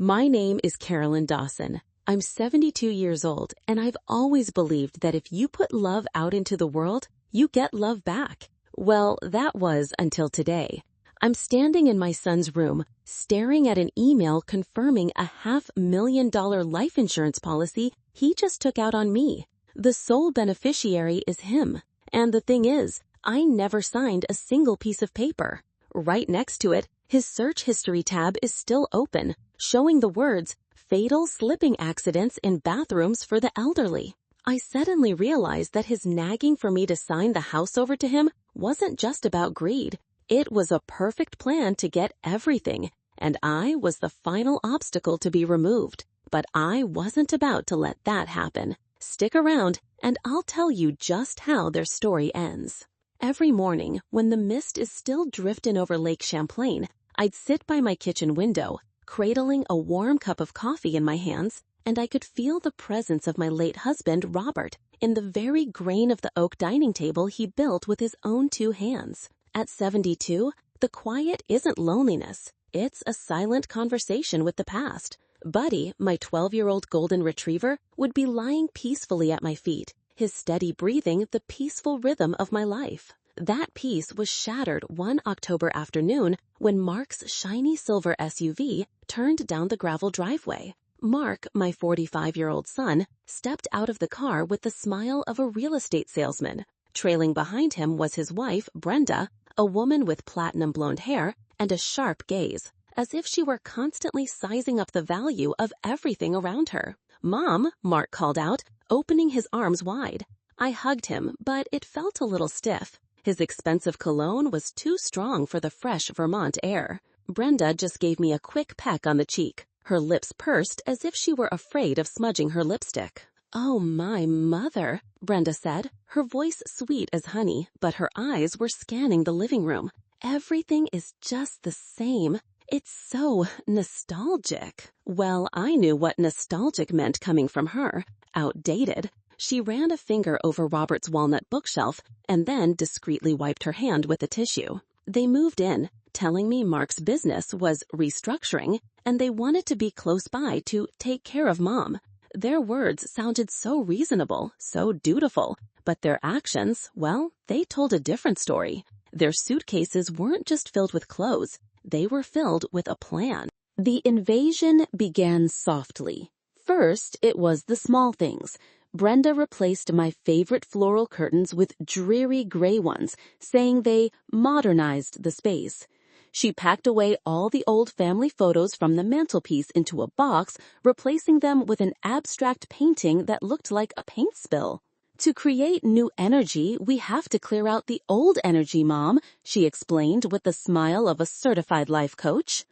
My name is Carolyn Dawson. I'm 72 years old, and I've always believed that if you put love out into the world, you get love back. Well, that was until today. I'm standing in my son's room, staring at an email confirming a $500,000 life insurance policy he just took out on me. The sole beneficiary is him. And the thing is, I never signed a single piece of paper. Right next to it, his search history tab is still open, showing the words, "Fatal slipping accidents in bathrooms for the elderly." I suddenly realized that his nagging for me to sign the house over to him wasn't just about greed. It was a perfect plan to get everything, and I was the final obstacle to be removed. But I wasn't about to let that happen. Stick around, and I'll tell you just how their story ends. Every morning, when the mist is still drifting over Lake Champlain, I'd sit by my kitchen window, cradling a warm cup of coffee in my hands, and I could feel the presence of my late husband, Robert, in the very grain of the oak dining table he built with his own 2 hands. At 72, the quiet isn't loneliness. It's a silent conversation with the past. Buddy, my 12-year-old golden retriever, would be lying peacefully at my feet, his steady breathing the peaceful rhythm of my life. That peace was shattered one October afternoon when Mark's shiny silver SUV turned down the gravel driveway. Mark, my 45-year-old son, stepped out of the car with the smile of a real estate salesman. Trailing behind him was his wife, Brenda, a woman with platinum blonde hair and a sharp gaze, as if she were constantly sizing up the value of everything around her. "Mom," Mark called out, opening his arms wide. I hugged him, but it felt a little stiff. His expensive cologne was too strong for the fresh Vermont air. Brenda just gave me a quick peck on the cheek, her lips pursed as if she were afraid of smudging her lipstick. "Oh, my mother," Brenda said, her voice sweet as honey, but her eyes were scanning the living room. "Everything is just the same. It's so nostalgic." Well, I knew what nostalgic meant coming from her. Outdated. She ran a finger over Robert's walnut bookshelf and then discreetly wiped her hand with a tissue. They moved in, telling me Mark's business was restructuring and they wanted to be close by to take care of Mom. Their words sounded so reasonable, so dutiful, but their actions, well, they told a different story. Their suitcases weren't just filled with clothes. They were filled with a plan. The invasion began softly. First, it was the small things. Brenda replaced my favorite floral curtains with dreary gray ones, saying they modernized the space. She packed away all the old family photos from the mantelpiece into a box, replacing them with an abstract painting that looked like a paint spill. "To create new energy, we have to clear out the old energy, Mom," she explained with the smile of a certified life coach.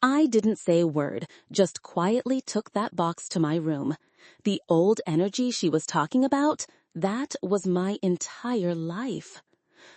I didn't say a word, just quietly took that box to my room. The old energy she was talking about, that was my entire life.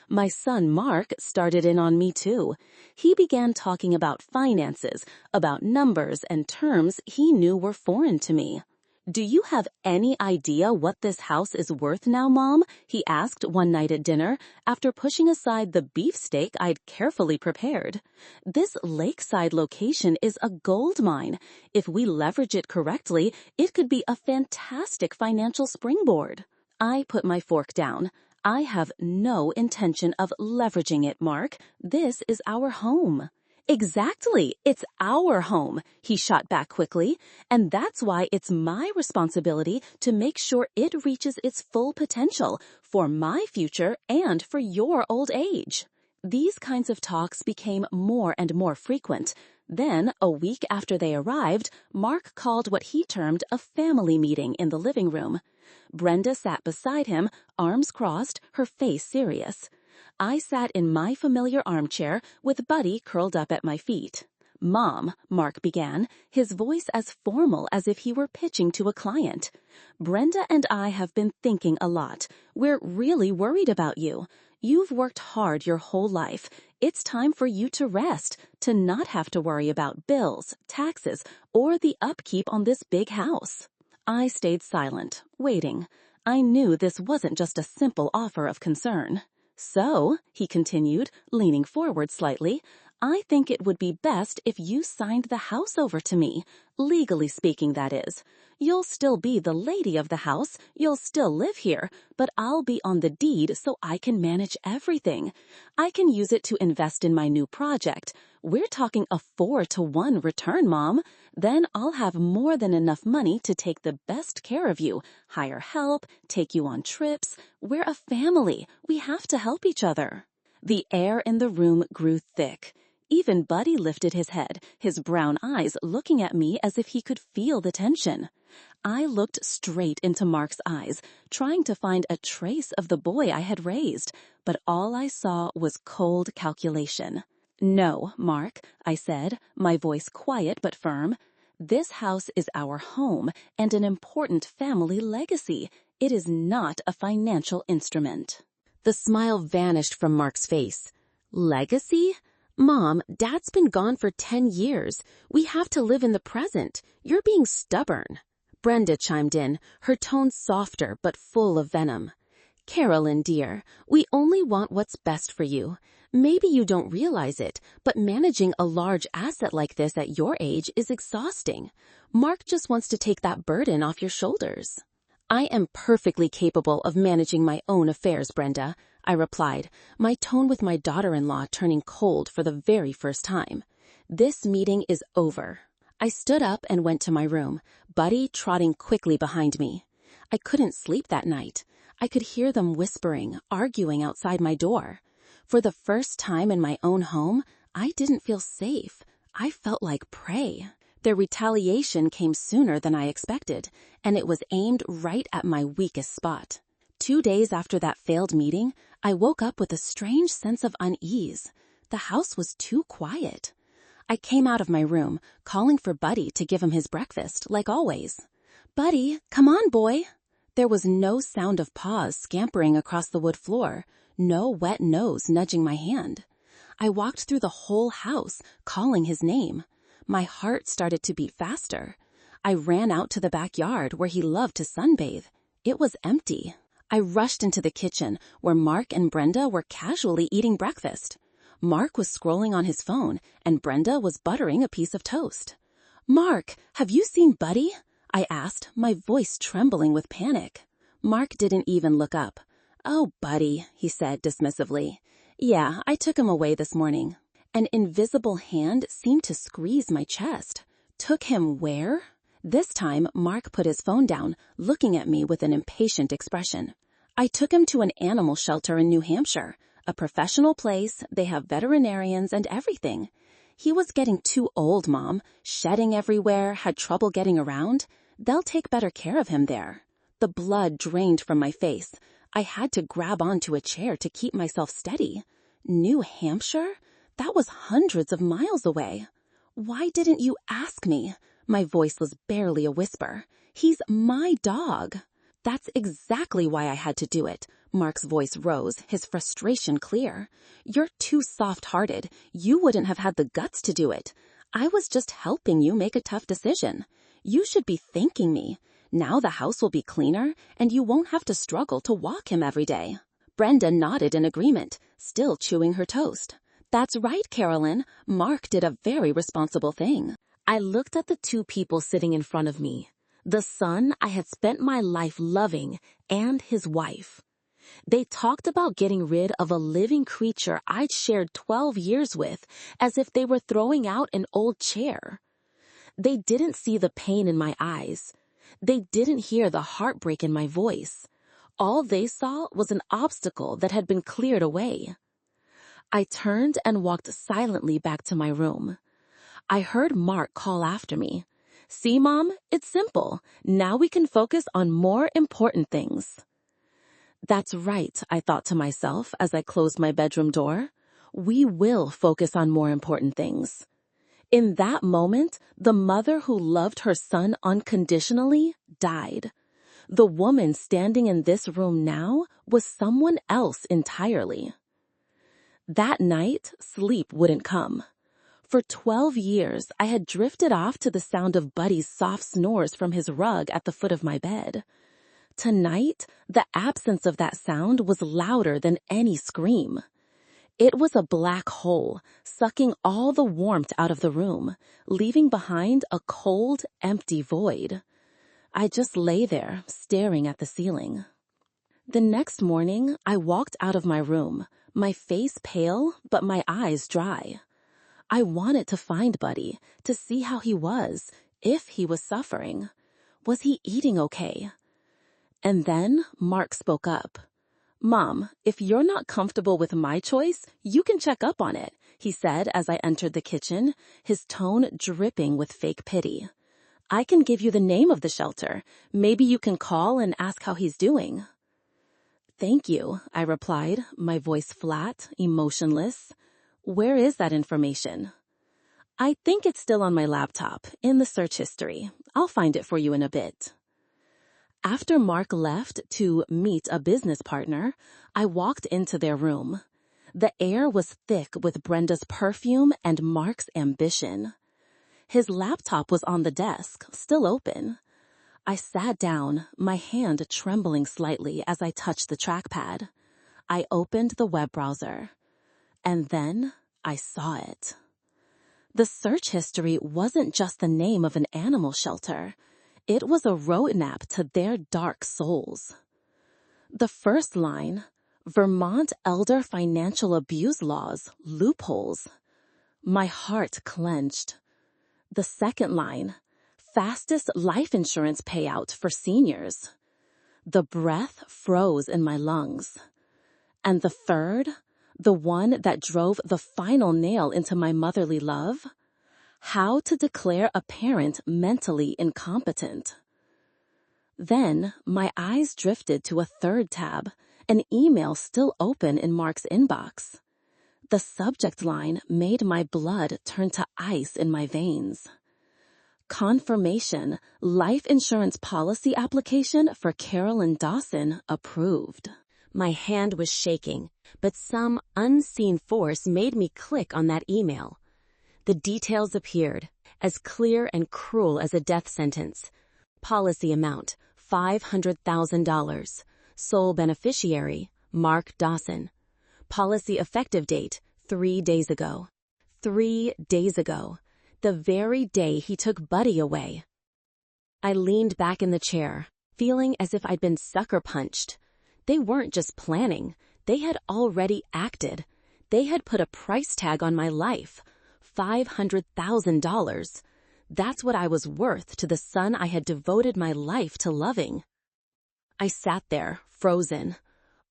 My son Mark started in on me too. He began talking about finances, about numbers and terms he knew were foreign to me. "Do you have any idea what this house is worth now, Mom?" he asked one night at dinner, after pushing aside the beefsteak I'd carefully prepared. "This lakeside location is a gold mine. If we leverage it correctly, it could be a fantastic financial springboard." I put my fork down. "I have no intention of leveraging it, Mark. This is our home." "Exactly, it's our home," he shot back quickly, "and that's why it's my responsibility to make sure it reaches its full potential for my future and for your old age." These kinds of talks became more and more frequent. Then, a week after they arrived, Mark called what he termed a family meeting in the living room. Brenda sat beside him, arms crossed, her face serious. I sat in my familiar armchair with Buddy curled up at my feet. "Mom," Mark began, his voice as formal as if he were pitching to a client. "Brenda and I have been thinking a lot. We're really worried about you. You've worked hard your whole life. It's time for you to rest, to not have to worry about bills, taxes, or the upkeep on this big house." I stayed silent, waiting. I knew this wasn't just a simple offer of concern. "So," he continued, leaning forward slightly, I think it would be best if you signed the house over to me. Legally speaking, that is. You'll still be the lady of the house, you'll still live here, but I'll be on the deed so I can manage everything. I can use it to invest in my new project. We're talking a 4-to-1 return, Mom. Then I'll have more than enough money to take the best care of you, hire help, take you on trips. We're a family. We have to help each other. The air in the room grew thick. Even Buddy lifted his head, his brown eyes looking at me as if he could feel the tension. I looked straight into Mark's eyes, trying to find a trace of the boy I had raised, but all I saw was cold calculation. "No, Mark," I said, my voice quiet but firm. "This house is our home and an important family legacy. It is not a financial instrument." The smile vanished from Mark's face. "Legacy? Mom, Dad's been gone for 10 years. We have to live in the present. You're being stubborn." Brenda chimed in, her tone softer but full of venom. "Carolyn, dear, we only want what's best for you. Maybe you don't realize it, but managing a large asset like this at your age is exhausting. Mark just wants to take that burden off your shoulders." "I am perfectly capable of managing my own affairs, Brenda," I replied, my tone with my daughter-in-law turning cold for the very first time. "This meeting is over." I stood up and went to my room, Buddy trotting quickly behind me. I couldn't sleep that night. I could hear them whispering, arguing outside my door. For the first time in my own home, I didn't feel safe. I felt like prey. Their retaliation came sooner than I expected, and it was aimed right at my weakest spot. 2 days after that failed meeting, I woke up with a strange sense of unease. The house was too quiet. I came out of my room, calling for Buddy to give him his breakfast, like always. "Buddy, come on, boy." There was no sound of paws scampering across the wood floor, no wet nose nudging my hand. I walked through the whole house, calling his name. My heart started to beat faster. I ran out to the backyard where he loved to sunbathe. It was empty. I rushed into the kitchen where Mark and Brenda were casually eating breakfast. Mark was scrolling on his phone and Brenda was buttering a piece of toast. "Mark, have you seen Buddy?" I asked, my voice trembling with panic. Mark didn't even look up. "Oh, Buddy," he said dismissively. "Yeah, I took him away this morning." An invisible hand seemed to squeeze my chest. Took him where? This time, Mark put his phone down, looking at me with an impatient expression. "I took him to an animal shelter in New Hampshire. A professional place, they have veterinarians and everything. He was getting too old, Mom, shedding everywhere, had trouble getting around. They'll take better care of him there." The blood drained from my face. I had to grab onto a chair to keep myself steady. New Hampshire? That was hundreds of miles away. "Why didn't you ask me?" My voice was barely a whisper. "He's my dog." "That's exactly why I had to do it." Mark's voice rose, his frustration clear. "You're too soft-hearted. You wouldn't have had the guts to do it. I was just helping you make a tough decision. You should be thanking me. Now the house will be cleaner, and you won't have to struggle to walk him every day." Brenda nodded in agreement, still chewing her toast. "That's right, Carolyn. Mark did a very responsible thing." I looked at the two people sitting in front of me, the son I had spent my life loving and his wife. They talked about getting rid of a living creature I'd shared 12 years with as if they were throwing out an old chair. They didn't see the pain in my eyes. They didn't hear the heartbreak in my voice. All they saw was an obstacle that had been cleared away. I turned and walked silently back to my room. I heard Mark call after me. "See, Mom, it's simple. Now we can focus on more important things." That's right, I thought to myself as I closed my bedroom door. We will focus on more important things. In that moment, the mother who loved her son unconditionally died. The woman standing in this room now was someone else entirely. That night, sleep wouldn't come. For 12 years, I had drifted off to the sound of Buddy's soft snores from his rug at the foot of my bed. Tonight, the absence of that sound was louder than any scream. It was a black hole, sucking all the warmth out of the room, leaving behind a cold, empty void. I just lay there, staring at the ceiling. The next morning, I walked out of my room, my face pale, but my eyes dry. I wanted to find Buddy, to see how he was, if he was suffering. Was he eating okay? And then Mark spoke up. "Mom, if you're not comfortable with my choice, you can check up on it," he said as I entered the kitchen, his tone dripping with fake pity. "I can give you the name of the shelter. Maybe you can call and ask how he's doing." "Thank you," I replied, my voice flat, emotionless. "Where is that information?" "I think it's still on my laptop, in the search history. I'll find it for you in a bit." After Mark left to meet a business partner, I walked into their room. The air was thick with Brenda's perfume and Mark's ambition. His laptop was on the desk, still open. I sat down, my hand trembling slightly as I touched the trackpad. I opened the web browser. And then I saw it. The search history wasn't just the name of an animal shelter. It was a roadmap to their dark souls. The first line, Vermont Elder Financial Abuse Laws, Loopholes. My heart clenched. The second line, fastest life insurance payout for seniors. The breath froze in my lungs. And the third, the one that drove the final nail into my motherly love, how to declare a parent mentally incompetent. Then my eyes drifted to a third tab, an email still open in Mark's inbox. The subject line made my blood turn to ice in my veins. Confirmation, life insurance policy application for Carolyn Dawson approved. My hand was shaking, but some unseen force made me click on that email. The details appeared, as clear and cruel as a death sentence. Policy amount, $500,000. Sole beneficiary, Mark Dawson. Policy effective date, 3 days ago. 3 days ago. The very day he took Buddy away. I leaned back in the chair, feeling as if I'd been sucker punched. They weren't just planning. They had already acted. They had put a price tag on my life. $500,000. That's what I was worth to the son I had devoted my life to loving. I sat there, frozen.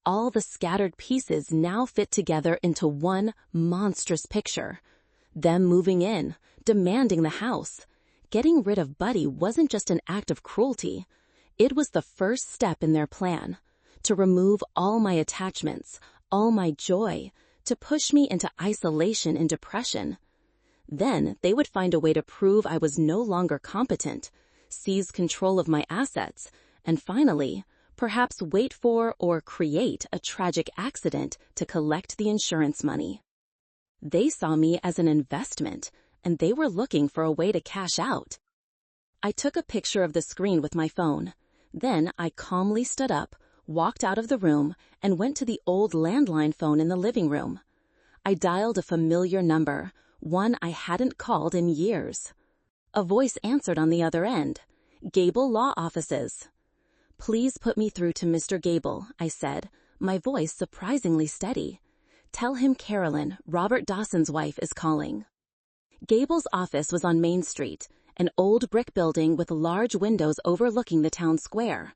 All the scattered pieces now fit together into one monstrous picture. Them moving in, demanding the house. Getting rid of Buddy wasn't just an act of cruelty. It was the first step in their plan. To remove all my attachments, all my joy, to push me into isolation and depression. Then they would find a way to prove I was no longer competent, seize control of my assets, and finally, perhaps wait for or create a tragic accident to collect the insurance money. They saw me as an investment, and they were looking for a way to cash out. I took a picture of the screen with my phone. Then I calmly stood up, walked out of the room, and went to the old landline phone in the living room. I dialed a familiar number, one I hadn't called in years. A voice answered on the other end. Gable Law Offices. "Please put me through to Mr. Gable," I said, my voice surprisingly steady. "Tell him Carolyn, Robert Dawson's wife, is calling." Gable's office was on Main Street, an old brick building with large windows overlooking the town square.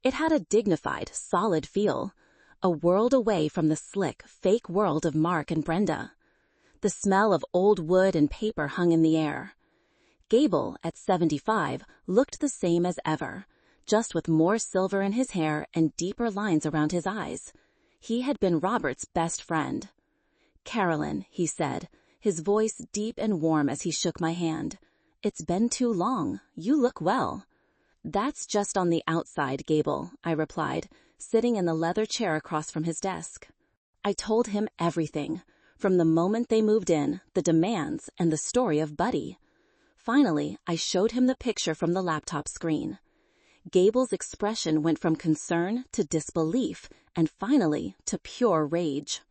It had a dignified, solid feel, a world away from the slick, fake world of Mark and Brenda. The smell of old wood and paper hung in the air. Gable, at 75, looked the same as ever, just with more silver in his hair and deeper lines around his eyes. He had been Robert's best friend. "Carolyn," he said, his voice deep and warm as he shook my hand. "It's been too long. You look well." "That's just on the outside, Gable," I replied, sitting in the leather chair across from his desk. I told him everything, from the moment they moved in, the demands, and the story of Buddy. Finally, I showed him the picture from the laptop screen. Gable's expression went from concern to disbelief, and finally to pure rage.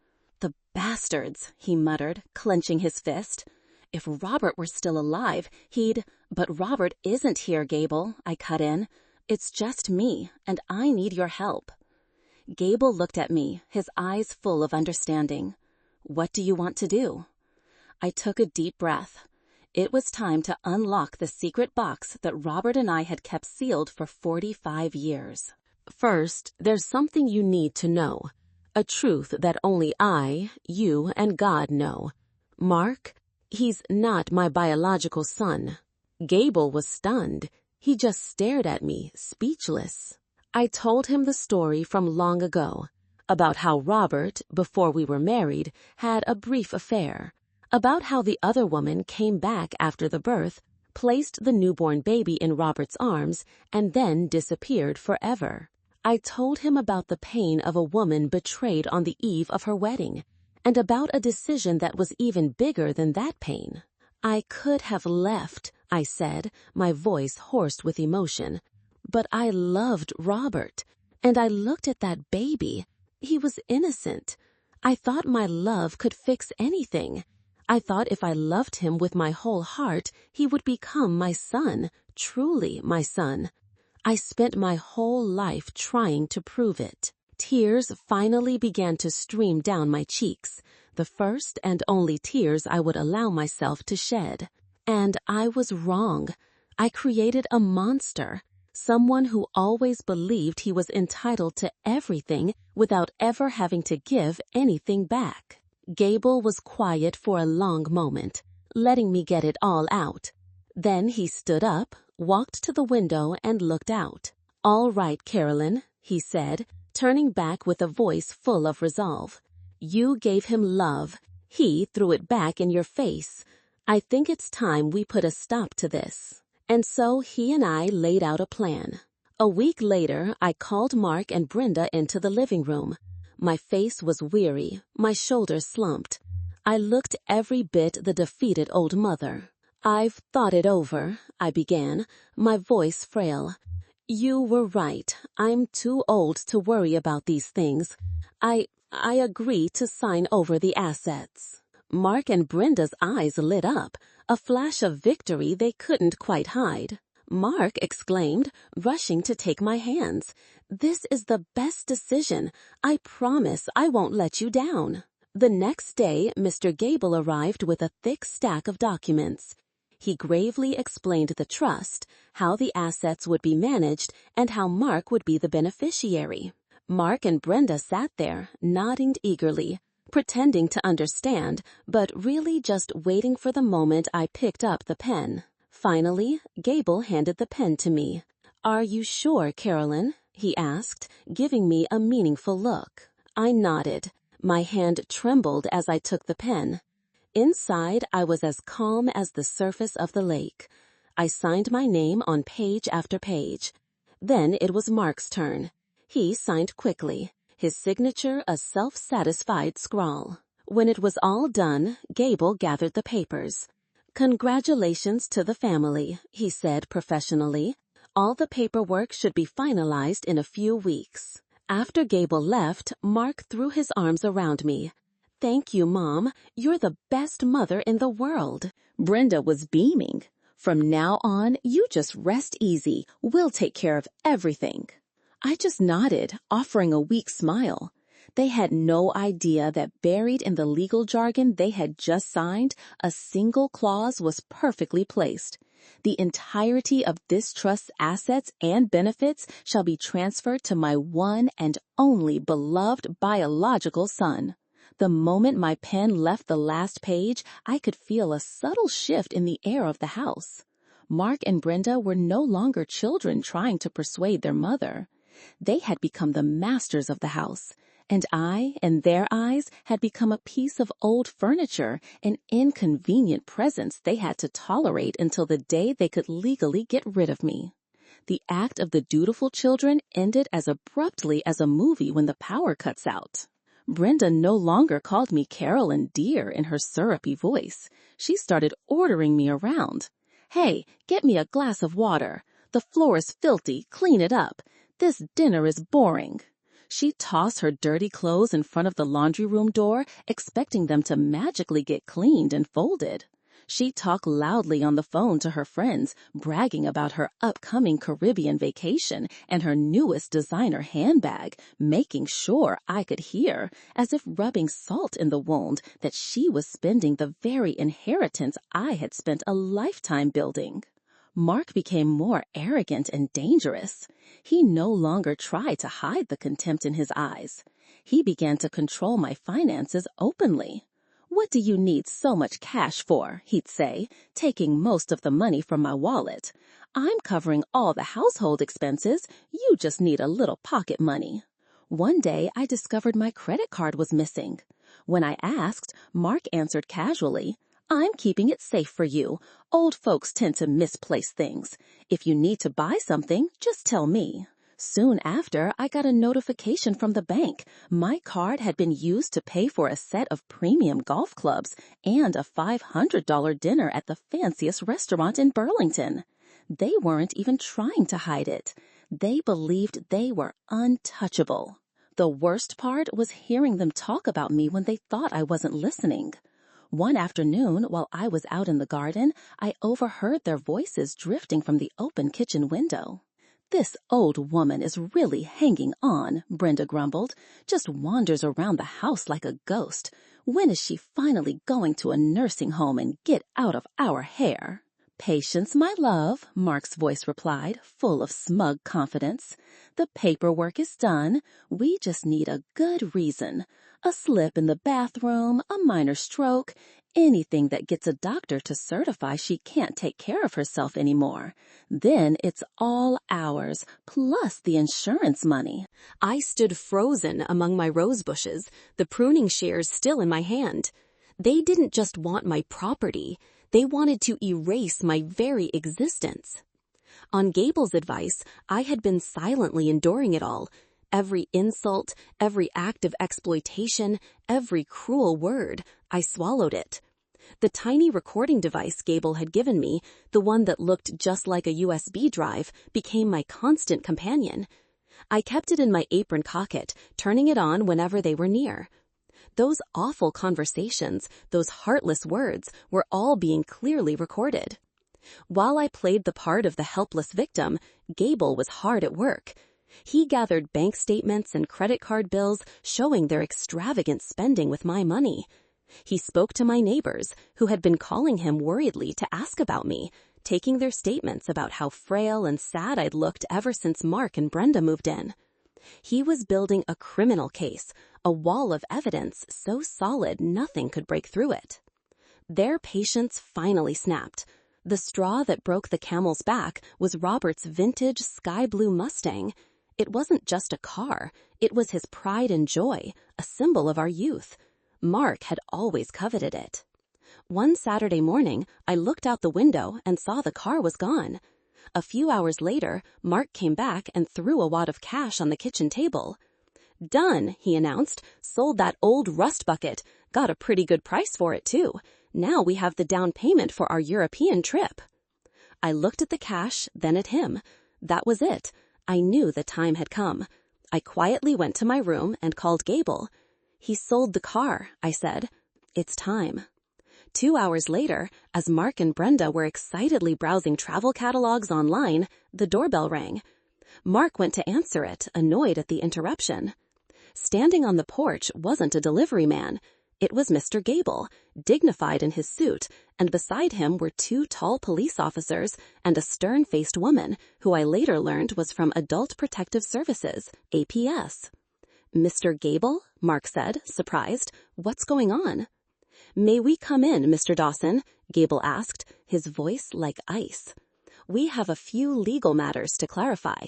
The bastards, he muttered, clenching his fist. If Robert were still alive, he'd... But Robert isn't here, Gable, I cut in. It's just me, and I need your help. Gable looked at me, his eyes full of understanding. What do you want to do? I took a deep breath. It was time to unlock the secret box that Robert and I had kept sealed for 45 years. First, there's something you need to know. A truth that only I, you, and God know. Mark, he's not my biological son. Gable was stunned. He just stared at me, speechless. I told him the story from long ago, about how Robert, before we were married, had a brief affair, about how the other woman came back after the birth, placed the newborn baby in Robert's arms, and then disappeared forever. I told him about the pain of a woman betrayed on the eve of her wedding, and about a decision that was even bigger than that pain. I could have left, I said, my voice hoarse with emotion. But I loved Robert, and I looked at that baby. He was innocent. I thought my love could fix anything. I thought if I loved him with my whole heart, he would become my son, truly my son. I spent my whole life trying to prove it. Tears finally began to stream down my cheeks, the first and only tears I would allow myself to shed. And I was wrong. I created a monster. Someone who always believed he was entitled to everything without ever having to give anything back. Gable was quiet for a long moment, letting me get it all out. Then he stood up, walked to the window, and looked out. "All right, Carolyn," he said, turning back with a voice full of resolve. "You gave him love. He threw it back in your face. I think it's time we put a stop to this." And so he and I laid out a plan. A week later, I called Mark and Brenda into the living room. My face was weary, my shoulders slumped. I looked every bit the defeated old mother. "I've thought it over," I began, my voice frail. "You were right. I'm too old to worry about these things. I agree to sign over the assets." Mark and Brenda's eyes lit up, a flash of victory they couldn't quite hide. Mark exclaimed, rushing to take my hands. "This is the best decision. I promise I won't let you down." The next day, Mr. Gable arrived with a thick stack of documents. He gravely explained the trust, how the assets would be managed, and how Mark would be the beneficiary. Mark and Brenda sat there, nodding eagerly, pretending to understand, but really just waiting for the moment I picked up the pen. Finally, Gable handed the pen to me. "Are you sure, Carolyn?" he asked, giving me a meaningful look. I nodded. My hand trembled as I took the pen. Inside, I was as calm as the surface of the lake. I signed my name on page after page. Then it was Mark's turn. He signed quickly, his signature a self-satisfied scrawl. When it was all done, Gable gathered the papers. "Congratulations to the family," he said professionally. "All the paperwork should be finalized in a few weeks." After Gable left, Mark threw his arms around me. "Thank you, Mom. You're the best mother in the world." Brenda was beaming. "From now on, you just rest easy. We'll take care of everything." I just nodded, offering a weak smile. They had no idea that buried in the legal jargon they had just signed, a single clause was perfectly placed. "The entirety of this trust's assets and benefits shall be transferred to my one and only beloved biological son." The moment my pen left the last page, I could feel a subtle shift in the air of the house. Mark and Brenda were no longer children trying to persuade their mother. They had become the masters of the house, and I, in their eyes, had become a piece of old furniture, an inconvenient presence they had to tolerate until the day they could legally get rid of me. The act of the dutiful children ended as abruptly as a movie when the power cuts out. Brenda no longer called me Carolyn dear in her syrupy voice. She started ordering me around. "Hey, get me a glass of water. The floor is filthy. Clean it up. This dinner is boring." She'd toss her dirty clothes in front of the laundry room door, expecting them to magically get cleaned and folded. She'd talk loudly on the phone to her friends, bragging about her upcoming Caribbean vacation and her newest designer handbag, making sure I could hear, as if rubbing salt in the wound that she was spending the very inheritance I had spent a lifetime building. Mark became more arrogant and dangerous. He no longer tried to hide the contempt in his eyes. He began to control my finances openly. "What do you need so much cash for?" he'd say, taking most of the money from my wallet. "I'm covering all the household expenses. You just need a little pocket money." One day, I discovered my credit card was missing. When I asked, Mark answered casually, "I'm keeping it safe for you. Old folks tend to misplace things. If you need to buy something, just tell me." Soon after, I got a notification from the bank. My card had been used to pay for a set of premium golf clubs and a $500 dinner at the fanciest restaurant in Burlington. They weren't even trying to hide it. They believed they were untouchable. The worst part was hearing them talk about me when they thought I wasn't listening. One afternoon, while I was out in the garden, I overheard their voices drifting from the open kitchen window. "This old woman is really hanging on," Brenda grumbled. "Just wanders around the house like a ghost. When is she finally going to a nursing home and get out of our hair?" "Patience, my love," Mark's voice replied, full of smug confidence. "The paperwork is done. We just need a good reason. A slip in the bathroom, a minor stroke, anything that gets a doctor to certify she can't take care of herself anymore. Then it's all ours, plus the insurance money." I stood frozen among my rose bushes, the pruning shears still in my hand. They didn't just want my property. They wanted to erase my very existence. On Gable's advice, I had been silently enduring it all. Every insult, every act of exploitation, every cruel word, I swallowed it. The tiny recording device Gable had given me, the one that looked just like a USB drive, became my constant companion. I kept it in my apron pocket, turning it on whenever they were near. Those awful conversations, those heartless words, were all being clearly recorded. While I played the part of the helpless victim, Gable was hard at work. He gathered bank statements and credit card bills showing their extravagant spending with my money. He spoke to my neighbors, who had been calling him worriedly to ask about me, taking their statements about how frail and sad I'd looked ever since Mark and Brenda moved in. He was building a criminal case, a wall of evidence so solid nothing could break through it. Their patience finally snapped. The straw that broke the camel's back was Robert's vintage sky blue Mustang. It wasn't just a car, it was his pride and joy, a symbol of our youth. Mark had always coveted it. One Saturday morning, I looked out the window and saw the car was gone. A few hours later, Mark came back and threw a wad of cash on the kitchen table. "Done," he announced. "Sold that old rust bucket. Got a pretty good price for it, too. Now we have the down payment for our European trip." I looked at the cash, then at him. That was it. I knew the time had come. I quietly went to my room and called Gable. "He sold the car," I said. "It's time." 2 hours later, as Mark and Brenda were excitedly browsing travel catalogs online, the doorbell rang. Mark went to answer it, annoyed at the interruption. Standing on the porch wasn't a delivery man. It was Mr. Gable, dignified in his suit, and beside him were 2 tall police officers and a stern-faced woman, who I later learned was from Adult Protective Services, APS. "Mr. Gable?" Mark said, surprised. "What's going on?" "May we come in, Mr. Dawson?" Gable asked, his voice like ice. "We have a few legal matters to clarify."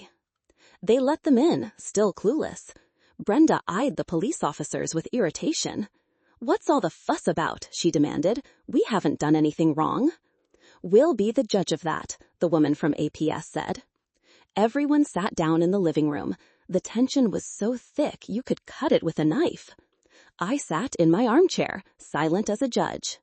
They let them in, still clueless. Brenda eyed the police officers with irritation. "What's all the fuss about?" she demanded. "We haven't done anything wrong." "We'll be the judge of that," the woman from APS said. Everyone sat down in the living room. The tension was so thick you could cut it with a knife. I sat in my armchair, silent as a judge.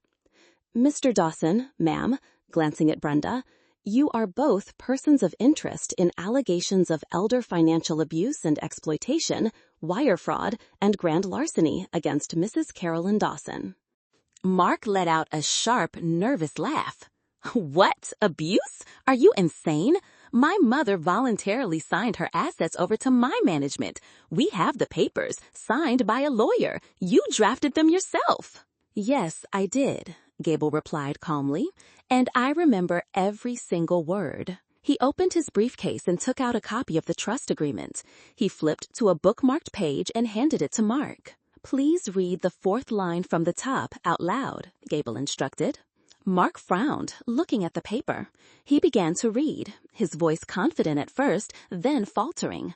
"Mr. Dawson, ma'am," glancing at Brenda, You are both persons of interest in allegations of elder financial abuse and exploitation, wire fraud, and grand larceny against Mrs. Carolyn Dawson. Mark let out a sharp, nervous laugh. What? Abuse? Are you insane? My mother voluntarily signed her assets over to my management. We have the papers, signed by a lawyer. You drafted them yourself. Yes, I did, Gable replied calmly, and I remember every single word. He opened his briefcase and took out a copy of the trust agreement. He flipped to a bookmarked page and handed it to Mark. Please read the fourth line from the top out loud, Gable instructed. Mark frowned, looking at the paper. He began to read, his voice confident at first, then faltering.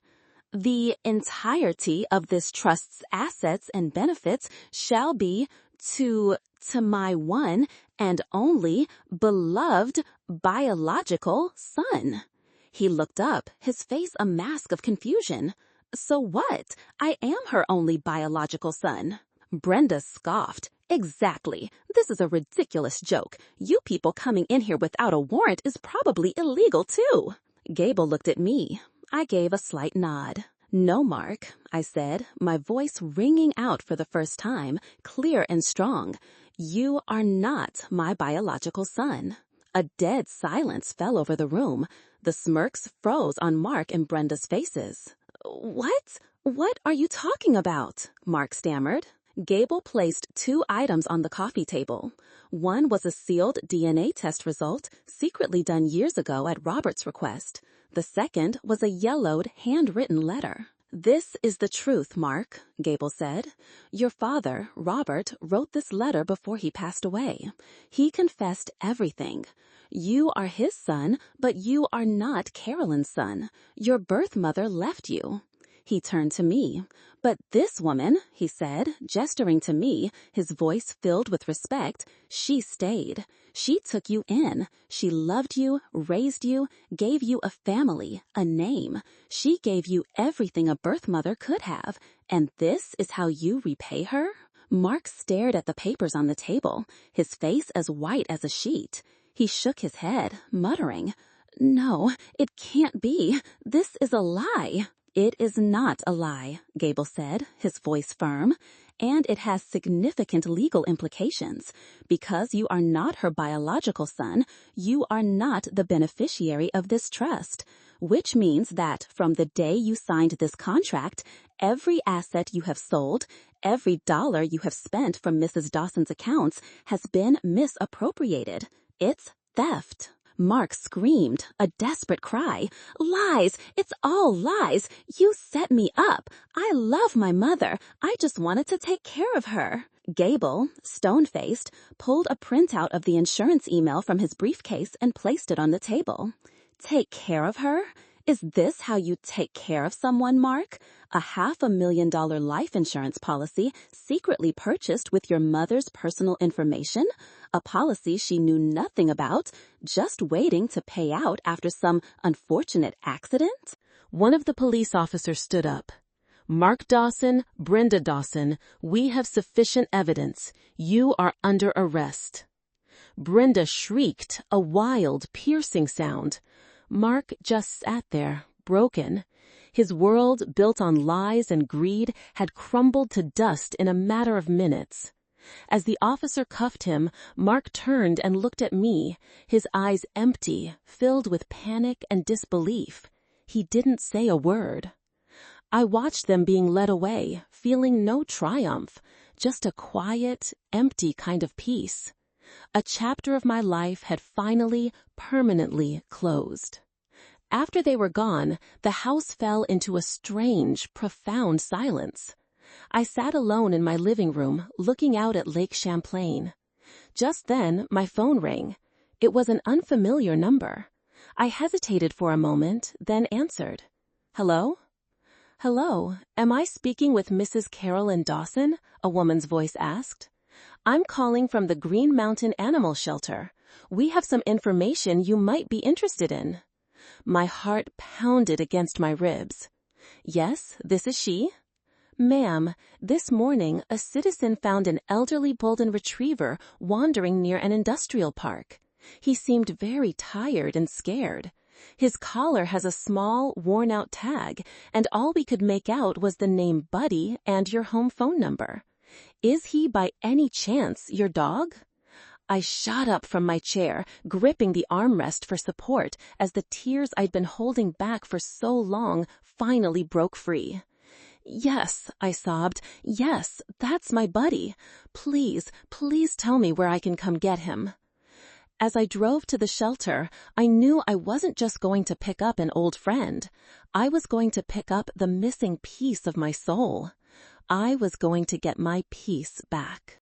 The entirety of this trust's assets and benefits shall be to my one and only beloved biological son. He looked up, his face a mask of confusion. So what? I am her only biological son. Brenda scoffed. Exactly. This is a ridiculous joke. You people coming in here without a warrant is probably illegal too. Gable looked at me. I gave a slight nod. No, Mark, I said, my voice ringing out for the first time, clear and strong. You are not my biological son. A dead silence fell over the room. The smirks froze on Mark and Brenda's faces. What? What are you talking about? Mark stammered. Gable placed 2 items on the coffee table. One was a sealed DNA test result, secretly done years ago at Robert's request. The second was a yellowed, handwritten letter. This is the truth, Mark, Gable said. Your father, Robert, wrote this letter before he passed away. He confessed everything. You are his son, but you are not Carolyn's son. Your birth mother left you. He turned to me. But this woman, he said, gesturing to me, his voice filled with respect, she stayed. She took you in. She loved you, raised you, gave you a family, a name. She gave you everything a birth mother could have. And this is how you repay her? Mark stared at the papers on the table, his face as white as a sheet. He shook his head, muttering, No, it can't be. This is a lie. It is not a lie, Gable said, his voice firm, and it has significant legal implications. Because you are not her biological son, you are not the beneficiary of this trust, which means that from the day you signed this contract, every asset you have sold, every dollar you have spent from Mrs. Dawson's accounts has been misappropriated. It's theft. Mark screamed, a desperate cry. Lies! It's all lies! You set me up! I love my mother. I just wanted to take care of her. Gable, stone-faced, pulled a printout of the insurance email from his briefcase and placed it on the table. Take care of her? Is this how you take care of someone, Mark? A $500,000 life insurance policy secretly purchased with your mother's personal information? A policy she knew nothing about, just waiting to pay out after some unfortunate accident? One of the police officers stood up. Mark Dawson, Brenda Dawson, we have sufficient evidence. You are under arrest. Brenda shrieked, a wild, piercing sound. Mark just sat there, broken. His world, built on lies and greed, had crumbled to dust in a matter of minutes. As the officer cuffed him, Mark turned and looked at me, his eyes empty, filled with panic and disbelief. He didn't say a word. I watched them being led away, feeling no triumph, just a quiet, empty kind of peace. A chapter of my life had finally, permanently closed. After they were gone, the house fell into a strange, profound silence. I sat alone in my living room, looking out at Lake Champlain. Just then, my phone rang. It was an unfamiliar number. I hesitated for a moment, then answered. Hello? Hello, am I speaking with Mrs. Carolyn Dawson? A woman's voice asked. I'm calling from the Green Mountain Animal Shelter. We have some information you might be interested in. My heart pounded against my ribs. Yes, this is she. Ma'am, this morning a citizen found an elderly golden retriever wandering near an industrial park. He seemed very tired and scared. His collar has a small, worn-out tag, and all we could make out was the name Buddy and your home phone number. Is he by any chance your dog? I shot up from my chair, gripping the armrest for support as the tears I'd been holding back for so long finally broke free. Yes, I sobbed. Yes, that's my Buddy. Please, please tell me where I can come get him. As I drove to the shelter, I knew I wasn't just going to pick up an old friend. I was going to pick up the missing piece of my soul. I was going to get my peace back.